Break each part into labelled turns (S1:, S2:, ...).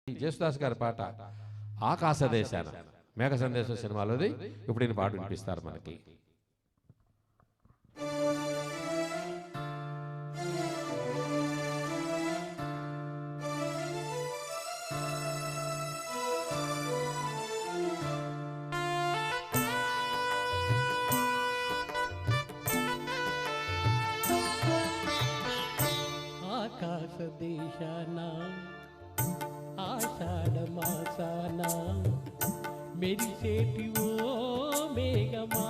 S1: జేసుదాస్ గారి పాట ఆకాశ దేశాన మేఘ సందేశం సినిమాలోది. ఇప్పుడు ఈయన పాట వినిపిస్తారు మనకి.
S2: ఆకాశ దేశాన ఆషాఢ మాసాన మెరిసేటి ఓ మేఘమా,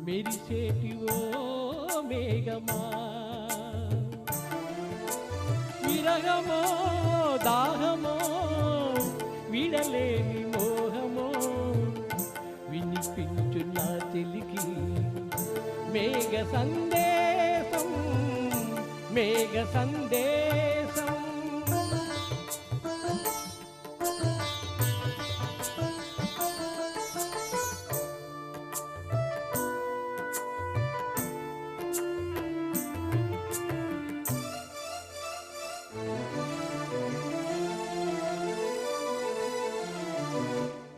S2: మెరిసేటి ఓ మేఘమా, విరగమో దాహమో విడలేని మోహమో వినిపించు నా చెలికి మేఘ సందేశం, మేఘ సందేశం.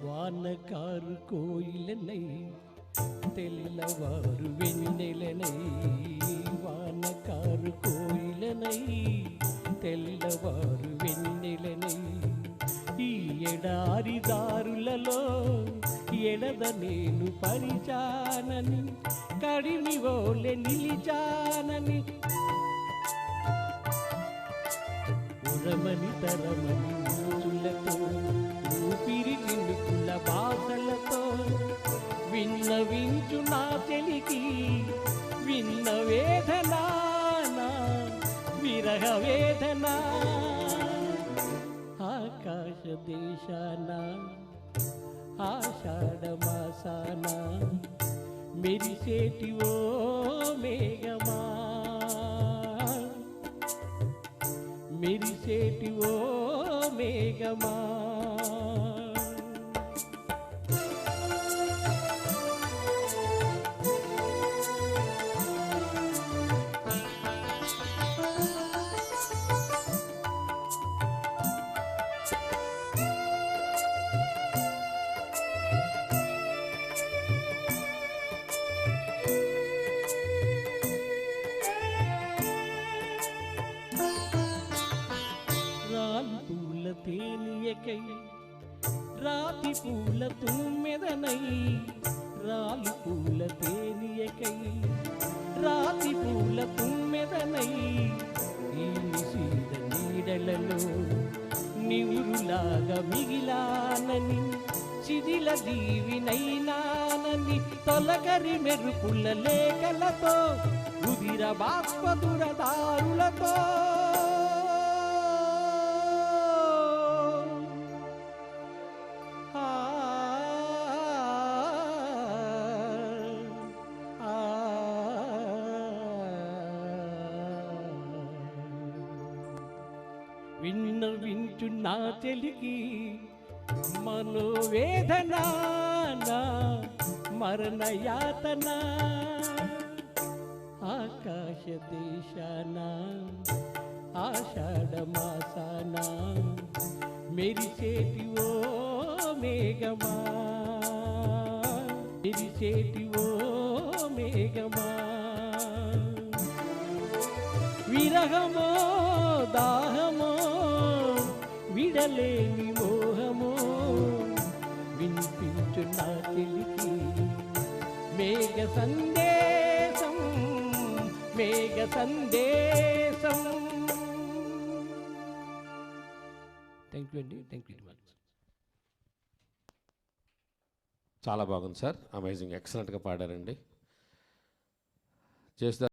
S2: వానకారు కోయిలనై తెల్లవారు వెన్నెలనై, వానకారు కోయిలనై తెల్లవారు వెన్నెలనై, ఈ ఎడారి దారులలో ఎడద నేను పరిచానని కడిమి ఓలె నిలిచానని, ఉరమని తరమని ఊచులతో ఊపిరి నిలుకుల బాధలతో విన్నవించు నా చెలికి విన్న వేదన, విరహ వేదన. ఆకాశ దేశాన ఆషాఢ మాసాన మెరిసేటి ఓ మేఘమా, మెరిసేటి ఓ మేఘమా. పూల తేనియకై రాతి పూల తుమ్మెదనై, రాలు పూల తేనియకై రాతి పూల తుమ్మెదనై, ఈ నిశీద నీడలలో నివురులాగా మిగిలానని శిథిల దీవినైనానని, తొలకరి మెరుపుల లేఖలతో ఉదిర బాష్పదురదారులతో విన్నవించు నా చెలికి మనోవేదన, మరణ యాతన. ఆకాశ దేశాన ఆషాఢ మాసాన మెరిసేటి ఓ మేఘమా, మెరిసేటి ఓ మేఘమా, విరహమో దాహమో విడలేని మోహమో వినిపించు నా చెలికి మేఘ సందేశం, మేఘ సందేశం. థ్యాంక్ యూ అండి, థ్యాంక్ యూ వెరీ మచ్.
S1: చాలా బాగుంది సార్, అమేజింగ్, ఎక్సలెంట్గా పాడారండి. జేసుదాస్